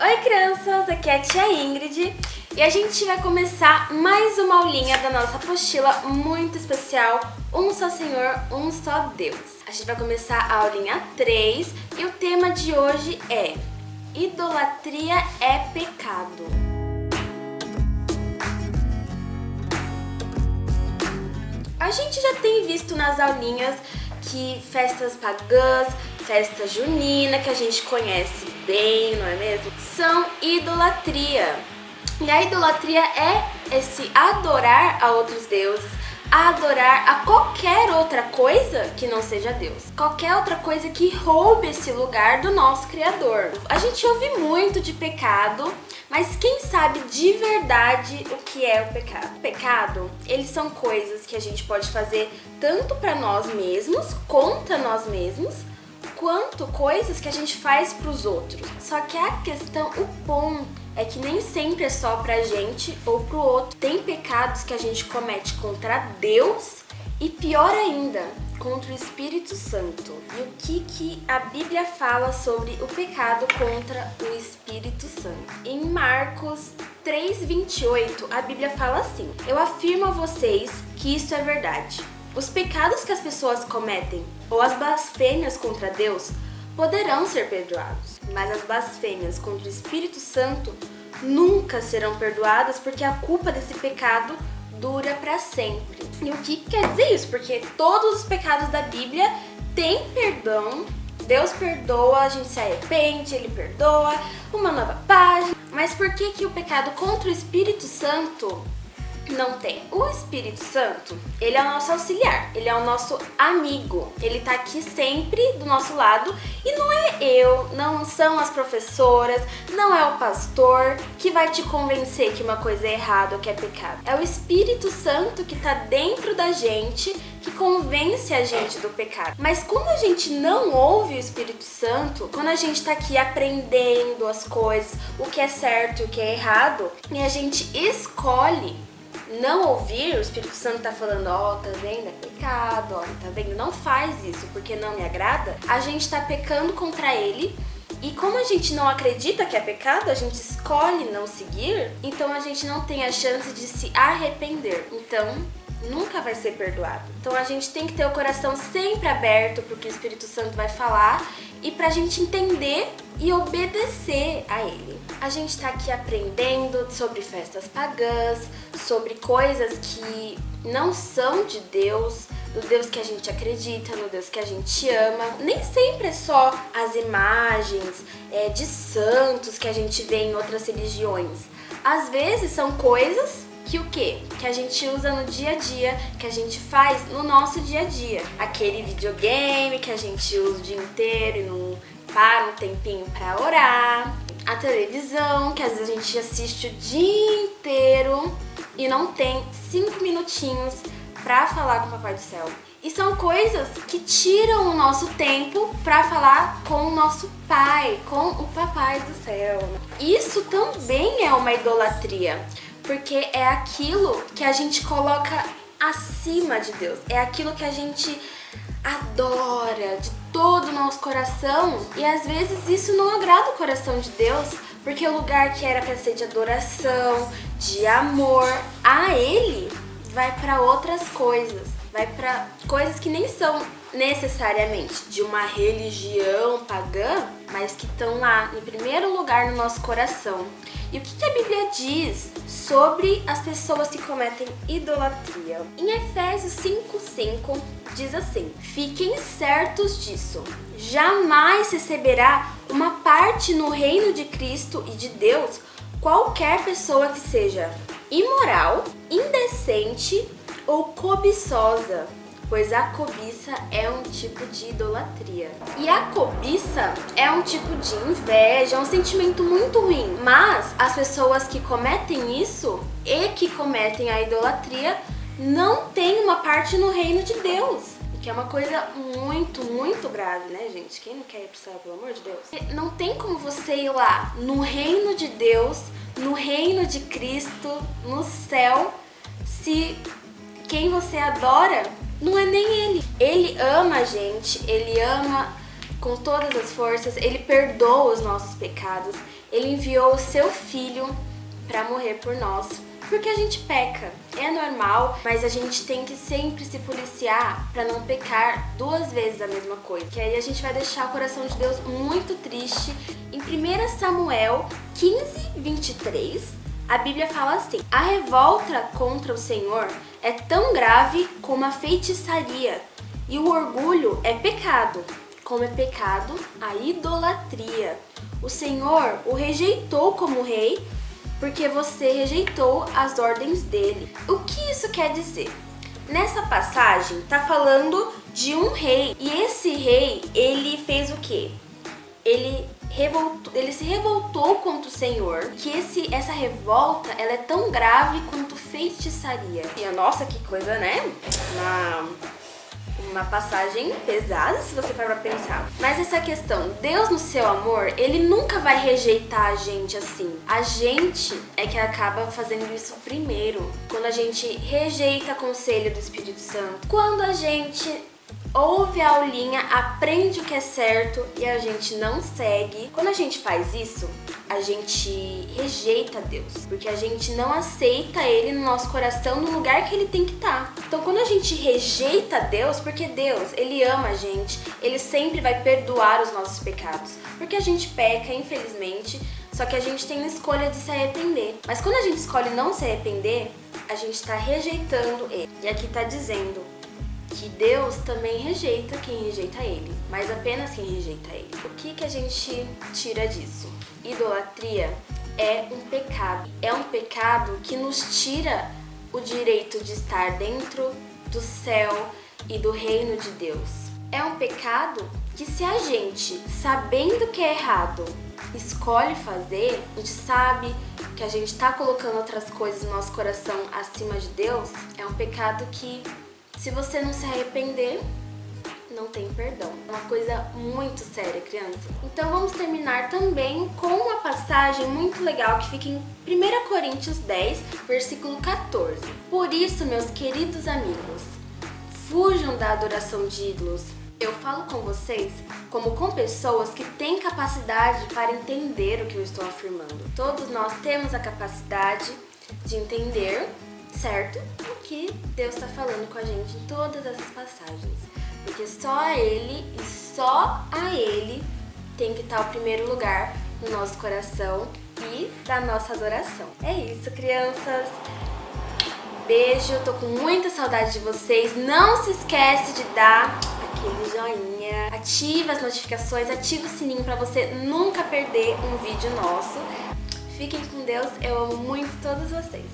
Oi crianças, aqui é a tia Ingrid e a gente vai começar mais uma aulinha da nossa apostila muito especial, Um Só Senhor, Um Só Deus. A gente vai começar a aulinha 3 e o tema de hoje é Idolatria é pecado. A gente já tem visto nas aulinhas que festas pagãs, festa junina, que a gente conhece bem, não é mesmo? São idolatria. E a idolatria é esse adorar a outros deuses, adorar a qualquer outra coisa que não seja Deus. Qualquer outra coisa que roube esse lugar do nosso Criador. A gente ouve muito de pecado, mas quem sabe de verdade o que é o pecado? O pecado, eles são coisas que a gente pode fazer tanto para nós mesmos, contra nós mesmos, quanto coisas que a gente faz para os outros. Só que a questão, o ponto, é que nem sempre é só pra gente ou pro outro. Tem pecados que a gente comete contra Deus e pior ainda, contra o Espírito Santo. E o que a Bíblia fala sobre o pecado contra o Espírito Santo? Em Marcos 3:28, a Bíblia fala assim: Eu afirmo a vocês que isso é verdade. Os pecados que as pessoas cometem ou as blasfêmias contra Deus poderão ser perdoados, mas as blasfêmias contra o Espírito Santo nunca serão perdoadas porque a culpa desse pecado dura para sempre. E o que quer dizer isso? Porque todos os pecados da Bíblia têm perdão, Deus perdoa, a gente se arrepende, Ele perdoa, uma nova página. Mas por que o pecado contra o Espírito Santo não tem? O Espírito Santo, ele é o nosso auxiliar, ele é o nosso amigo, ele tá aqui sempre do nosso lado e não é eu, não são as professoras, não é o pastor que vai te convencer que uma coisa é errada ou que é pecado. É o Espírito Santo que tá dentro da gente, que convence a gente do pecado. Mas quando a gente não ouve o Espírito Santo, quando a gente tá aqui aprendendo as coisas, o que é certo e o que é errado, e a gente escolhe não ouvir, o Espírito Santo tá falando, tá vendo? É pecado, tá vendo? Não faz isso porque não me agrada. A gente tá pecando contra ele e como a gente não acredita que é pecado, a gente escolhe não seguir, então a gente não tem a chance de se arrepender. Então, nunca vai ser perdoado. Então a gente tem que ter o coração sempre aberto pro que o Espírito Santo vai falar e pra gente entender e obedecer a ele. A gente tá aqui aprendendo sobre festas pagãs, sobre coisas que não são de Deus, do Deus que a gente acredita, no Deus que a gente ama. Nem sempre é só as imagens de santos que a gente vê em outras religiões. Às vezes são coisas que o quê? Que a gente usa no dia a dia, que a gente faz no nosso dia a dia. Aquele videogame que a gente usa o dia inteiro e não para um tempinho pra orar. A televisão, que às vezes a gente assiste o dia inteiro e não tem 5 minutinhos pra falar com o Papai do Céu. E são coisas que tiram o nosso tempo pra falar com o nosso Pai, com o Papai do Céu. Isso também é uma idolatria, porque é aquilo que a gente coloca acima de Deus, é aquilo que a gente adora de todo o nosso coração e às vezes isso não agrada o coração de Deus, porque o lugar que era para ser de adoração, de amor a Ele, vai para outras coisas, vai para coisas que nem são necessariamente de uma religião pagã, mas que estão lá em primeiro lugar no nosso coração. E o que a Bíblia diz sobre as pessoas que cometem idolatria? Em Efésios 5:5 diz assim: Fiquem certos disso, jamais receberá uma parte no reino de Cristo e de Deus qualquer pessoa que seja imoral, indecente ou cobiçosa, pois a cobiça é um tipo de idolatria. E a cobiça é um tipo de inveja, é um sentimento muito ruim. Mas as pessoas que cometem isso e que cometem a idolatria não têm uma parte no reino de Deus. Que é uma coisa muito, muito grave, né, gente? Quem não quer ir pro céu, pelo amor de Deus? Não tem como você ir lá no reino de Deus, no reino de Cristo, no céu, se quem você adora não é nem Ele. Ele ama a gente, Ele ama com todas as forças, Ele perdoa os nossos pecados, Ele enviou o seu Filho para morrer por nós, porque a gente peca. É normal, mas a gente tem que sempre se policiar para não pecar 2 vezes a mesma coisa. Que aí a gente vai deixar o coração de Deus muito triste. Em 1 Samuel 15:23, a Bíblia fala assim: a revolta contra o Senhor é tão grave como a feitiçaria, e o orgulho é pecado, como é pecado a idolatria. O Senhor o rejeitou como rei, porque você rejeitou as ordens dele. O que isso quer dizer? Nessa passagem tá falando de um rei, e esse rei, ele fez o quê? Ele se revoltou contra o Senhor, que essa revolta, ela é tão grave quanto feitiçaria. E nossa, que coisa, né? Uma passagem pesada, se você parar pra pensar. Mas essa questão, Deus no seu amor, ele nunca vai rejeitar a gente assim. A gente é que acaba fazendo isso primeiro. Quando a gente rejeita conselho do Espírito Santo. Quando a gente ouve a aulinha, aprende o que é certo e a gente não segue. Quando a gente faz isso, a gente rejeita Deus, porque a gente não aceita Ele no nosso coração, no lugar que Ele tem que estar. Então, quando a gente rejeita Deus, porque Deus, Ele ama a gente, Ele sempre vai perdoar os nossos pecados, porque a gente peca, infelizmente, só que a gente tem a escolha de se arrepender. Mas quando a gente escolhe não se arrepender, a gente está rejeitando Ele. E aqui está dizendo que Deus também rejeita quem rejeita Ele, mas apenas quem rejeita Ele. O que a gente tira disso? Idolatria é um pecado. É um pecado que nos tira o direito de estar dentro do céu e do reino de Deus. É um pecado que, se a gente, sabendo que é errado, escolhe fazer, a gente sabe que a gente está colocando outras coisas no nosso coração acima de Deus, é um pecado que, se você não se arrepender, não tem perdão. É uma coisa muito séria, criança. Então vamos terminar também com uma passagem muito legal que fica em 1 Coríntios 10, versículo 14. Por isso, meus queridos amigos, fujam da adoração de ídolos. Eu falo com vocês como com pessoas que têm capacidade para entender o que eu estou afirmando. Todos nós temos a capacidade de entender, certo? O que Deus está falando com a gente em todas essas passagens. Porque só a Ele e só a Ele tem que estar o primeiro lugar no nosso coração e da nossa adoração. É isso, crianças. Beijo, tô com muita saudade de vocês. Não se esquece de dar aquele joinha, ativa as notificações, ativa o sininho para você nunca perder um vídeo nosso. Fiquem com Deus, eu amo muito todos vocês.